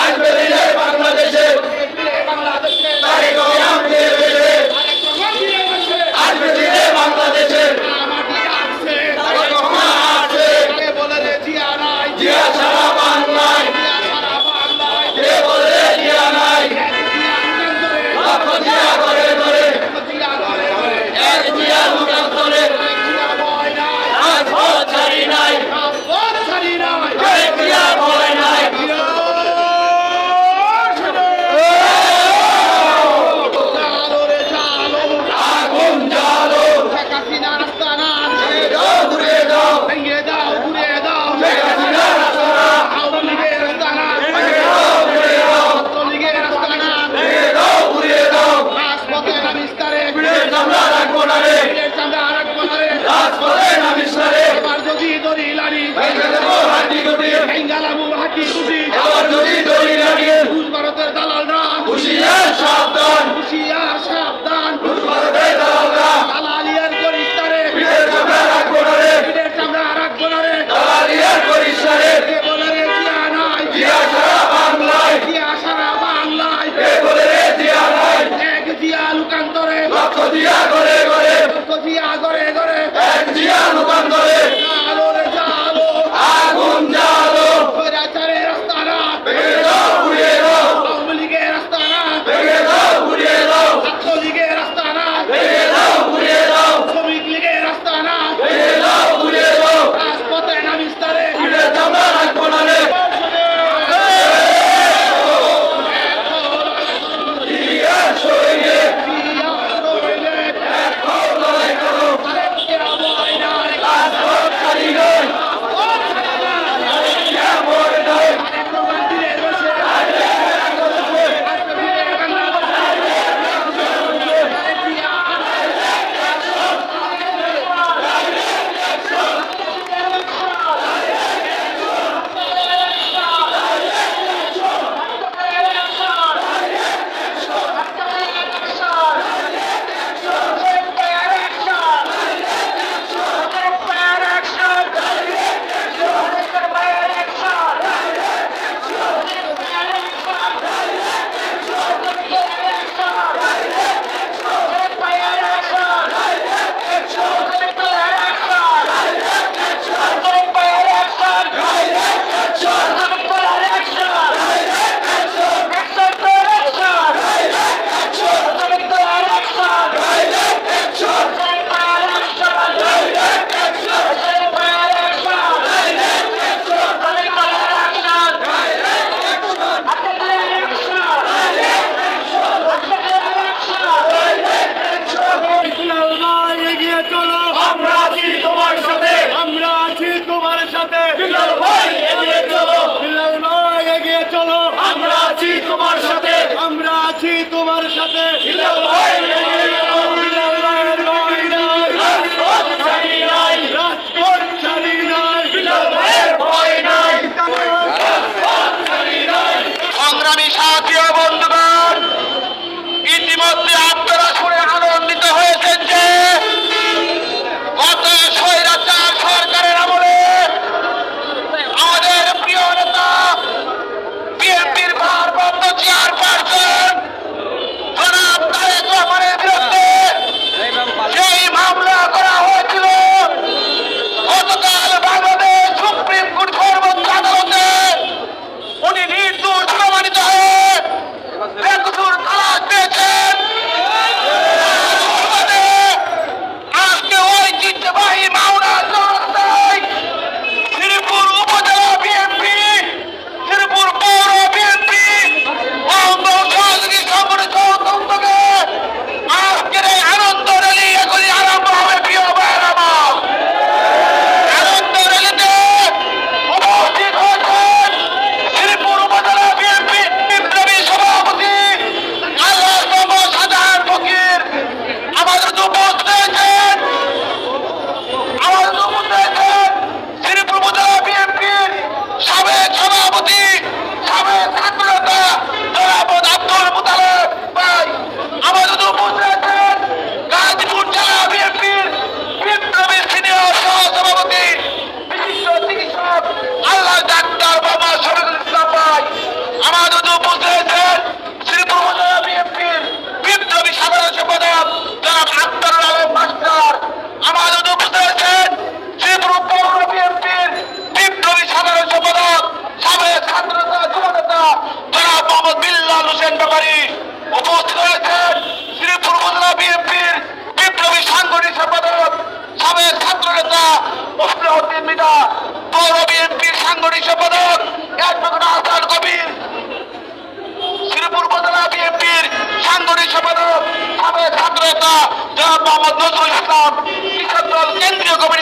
আসবে দিনে বাংলাদেশে তারেক রহমান ফিরে এসে আসবে দিনে বাংলাদেশে তারেক রহমান আসছে জিয়া সারা বাংলায় কে বলে জিয়া নাই লক্ষ জিয়া করে ধরে এক জিয়া লোকান্তরে রাজপথ ছাড়ি নাই এক জিয়া ভয় নাই আগুন জ্বালো ঘুরে দাও শেখ হাসিনার আস্তানা ভেঙে দাও ঘুরে দাও পিঠের চামড়া রাখবো না রে রাজপথে নামিস না রে ভেঙে দেবো হাড্ডি গুটি আবার যদি দড়ি লাগিয়ে ভারতের দালালরা হুঁশিয়ার সাবধান রুশ ভারতের দালালরা দালালিয়ার করিস তারে পিঠের চামড়া রাখবো না রে দালালিয়ার করিস না রে জিয়া সারা বাংলায় কে বলে রে জিয়া নাই লক্ষ জিয়া ঘরে ঘরে এক জিয়া লোকান্তরে আগুন জ্বালো ভেঙে দাও ঘুরিয়ে দাও ভেঙে দাও ঘুরিয়ে দাও ভেঙে দাও ঘুরিয়ে দাও ভেঙে দাও ঘুরিয়ে দাও পিঠের চামড়া রাখবো না রে জিয়া শহীদ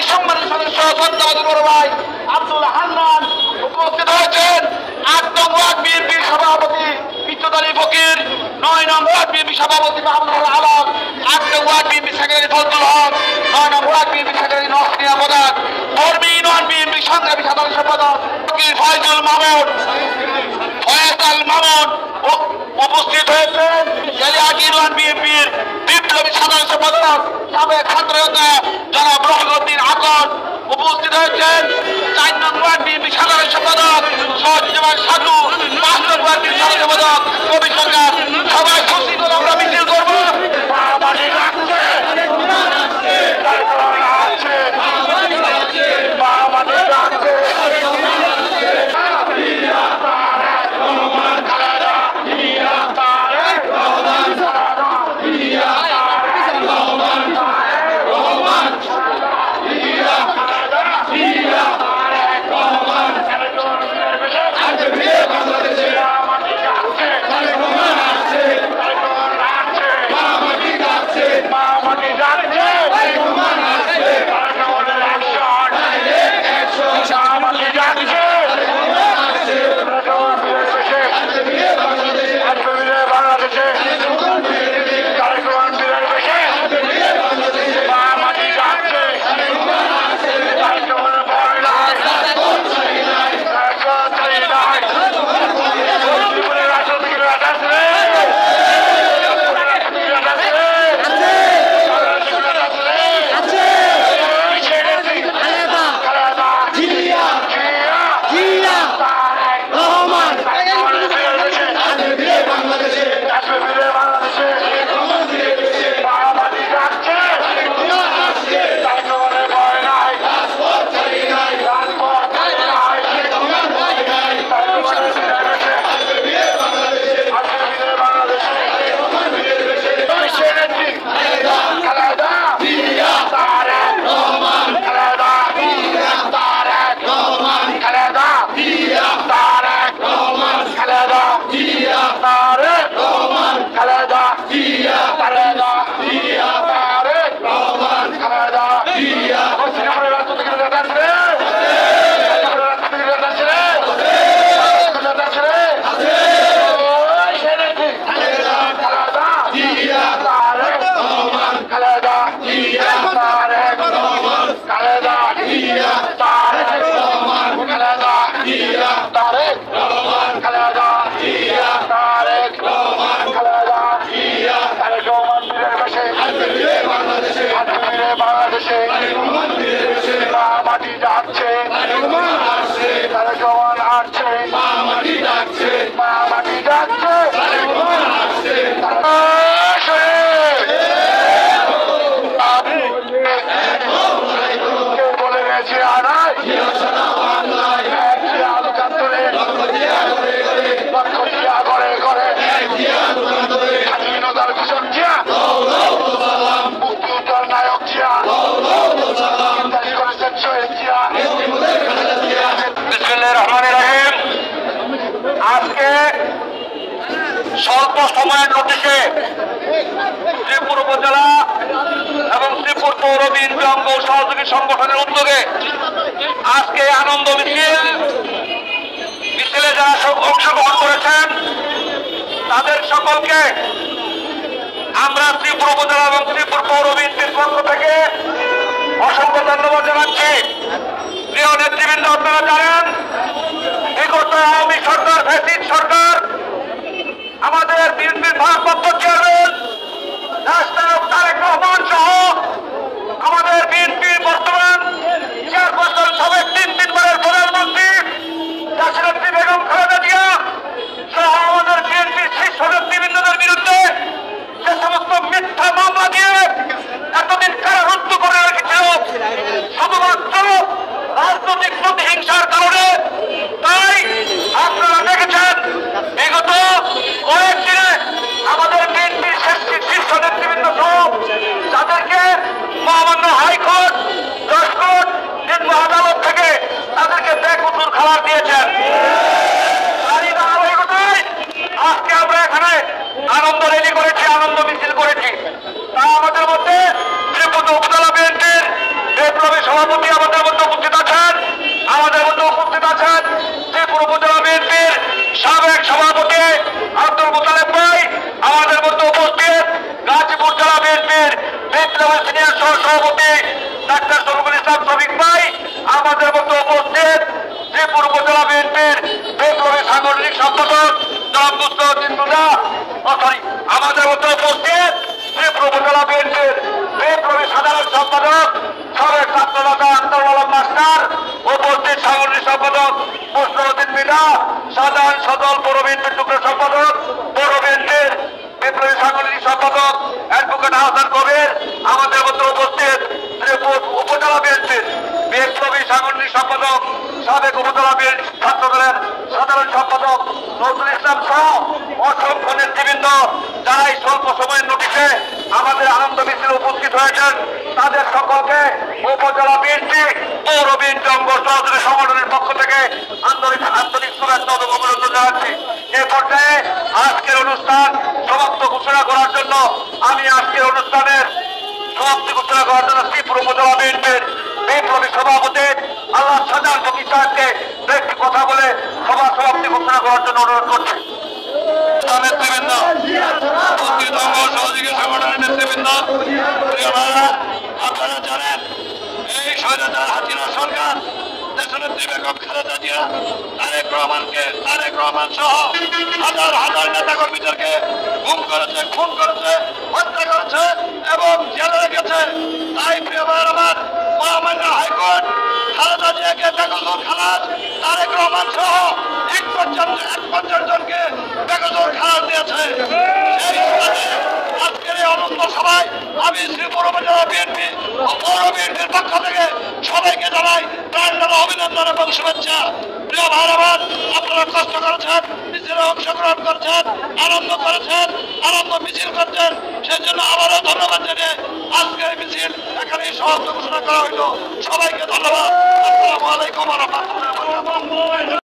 সম্মানিত সদস্য শ্রদ্ধাবাদী বড় ভাই আব্দুল হান্নান উপস্থিত হয়েছেন। ৮ নং ওয়ার্ড বিএনপির সভাপতি বিদ্যুৎ ফকির, ৯ নং ওয়ার্ড বিএনপি সভাপতি মাহমুদুল আলম, ৮ নং ওয়ার্ড বিএনপি সেক্রেটারি ফজলুল হক, ৯ নং ওয়ার্ড বিএনপি সেক্রেটারি নসরিয়া প্রধান, কর্মী ইউনিয়ন বিএনপি সংগ্রামী সাধারণ সম্পাদক ফকির ফয়জুল মামুন, ফয়সাল মামুন উপস্থিত হয়েছেন। এলিয়াটি ইউনিয়ন বিএনপির বিপ্লবী সাধারণ সম্পাদক সাবেক ছাত্রনেতা জনাব রহমউদ্দিন আকন উপস্থিত হয়েছেন। ৪ নং ওয়ার্ড বিএনপি সাধারণ সম্পাদক সহজমান সাধু, ৫ নং ওয়ার্ড বিএনপি সাধারণ সম্পাদক কবি সরকার। সবাই খুশি করে আমরা মিছিল করবো। আজকে স্বল্প সময়ের নোটিশে শ্রীপুর উপজেলা এবং শ্রীপুর পৌর বিএনপি অঙ্গ সহযোগী সংগঠনের উদ্যোগে আজকে আনন্দ মিছিলে যারা অংশগ্রহণ করেছেন তাদের সকলকে আমরা শ্রীপুর উপজেলা এবং শ্রীপুর পৌর বিএনপির পক্ষ থেকে অসংখ্য ধন্যবাদ জানাচ্ছি। প্রিয় নেতৃবৃন্দ, আপনারা জানেন বিগত আওয়ামী সরকার, ফ্যাসিস্ট সরকার, আমাদের বিএনপির ভারপ্রাপ্ত চেয়ারম্যান রাষ্ট্রনায়ক তারেক রহমান সহ আমাদের বিএনপির বর্তমান চেয়ারপারসন, সাবেক 3বারের প্রধানমন্ত্রী দেশনেত্রী বেগম খালেদা জিয়া সহ আমাদের বিএনপির শীর্ষ নেতৃবৃন্দদের বিরুদ্ধে যে সমস্ত মিথ্যা মামলা দিয়ে এতদিন কারারুদ্ধ করে রেখেছিল শুধুমাত্র রাজনৈতিক প্রতিহিংসার কারণে, তাই আপনারা দেখেছেন বিগত কয়েকদিনে আমাদের বিএনপির শীর্ষ নেতৃবৃন্দ সহ তাদেরকে মহামান্য হাইকোর্ট, জজকোর্ট, নিম্ন আদালত থেকে তাদেরকে বেকসুর খাবার দিয়েছেন। আজকে আমরা এখানে আনন্দ র্যালি করেছি, আনন্দ মিছিল করেছি। তা আমাদের মধ্যে শ্রীপুর উপজেলা বিএনপির বিপ্লবী সভাপতি জামাত সিনিয়র সহ সভাপতি ডাক্তার শফিকুল ইসলাম শফিক ভাই আমাদের মধ্যে উপস্থিত, শ্রীপুর উপজেলা বিএনপির বিপ্লবী সাংগঠনিক সম্পাদক জনাব মুস্তাফিজ মুজা, আমাদের মধ্যে উপস্থিত শ্রীপুর উপজেলা বিএনপির বিপ্লবী সাধারণ সম্পাদক সাবেক ছাত্রনেতা আখতার আলম মাস্টার, উপস্থিত সাংগঠনিক সম্পাদক মুস্তাফিজ মিনা, সাধারণ সদল পৌর বিএনপির যুগ্ম সম্পাদক, পৌর বিএনপির বিপ্লবী সাংগঠনিক সম্পাদক অ্যাডভোকেট হাসান কবির, আমাদের মধ্যে উপস্থিত শ্রীপুর উপজেলা বিএনপির বিপ্লবী সাংগঠনিক সম্পাদক সাবেক উপজেলা বিএনপি ছাত্র দলের সাধারণ সম্পাদক নজরুল ইসলাম সহ অসংখ্য নেতৃবৃন্দ যারা এই স্বল্প সময়ের নোটিশে আমাদের আনন্দ মিছিলে উপস্থিত হয়েছেন, তাদের সকলকে উপজেলা বিএনপি পৌর বিএনপি অঙ্গ সহযোগী সংগঠনের পক্ষ থেকে আন্তরিক শুভেচ্ছা ও অভিনন্দন জানাচ্ছি। এ পর্যায়ে আজকের অনুষ্ঠান সমাপ্ত ঘোষণা করার জন্য আমি আজকের অনুষ্ঠানের সমাপ্তি ঘোষণা করার জন্য শ্রীপুর উপজেলা বিএনপির বিপ্লবী সভাপতি আল্লাহ সাজান ফকির সাহেবকে একটি কথা বলে সভা সমাপ্তি ঘোষণা করার জন্য অনুরোধ করছি। নেতৃবৃন্দ, উপস্থিত অঙ্গ সহযোগী সংগঠনের নেতৃবৃন্দ, প্রিয় ভাইরা, আপনারা জানেন এই স্বৈরাচার হাসিনা সরকার দেশনেত্রী বেগম খালেদা জিয়া তারেক রহমান সহ হাজার হাজার নেতা কর্মীদেরকে গুম করেছে, খুন করেছে, হত্যা করেছে এবং জেলে রেখেছে। তাই প্রিয় ভাইয়ের আমার, মহামান্য হাইকোর্ট খালেদা জিয়াকে বেকসুর খালাস, তারেক রহমান সহ 51 জনকে বেকসুর খালাস দিয়েছে। সেই সুবাদে আজকের এই অনন্ত সভায় আমি শ্রীপুর উপজেলা বিএনপি ও পৌর বিএনপির পক্ষ থেকে সবাইকে জানাই প্রাণঢালা অভিনন্দন এবং শুভেচ্ছা। প্রিয় ভাইয়ের আমার, আপনারা কষ্ট করেছেন, মিছিলে অংশগ্রহণ করেছেন, আনন্দ করেছেন, আনন্দ মিছিল করছেন, সেই জন্য আবারও ধন্যবাদ জানিয়ে আজকের এই মিছিল এখানেই সমাপ্ত ঘোষণা করা হইল। সবাইকে ধন্যবাদ। আসসালামু আলাইকুম ওয়া রাহমাতুল্লাহি ওয়া বারাকাতুহু।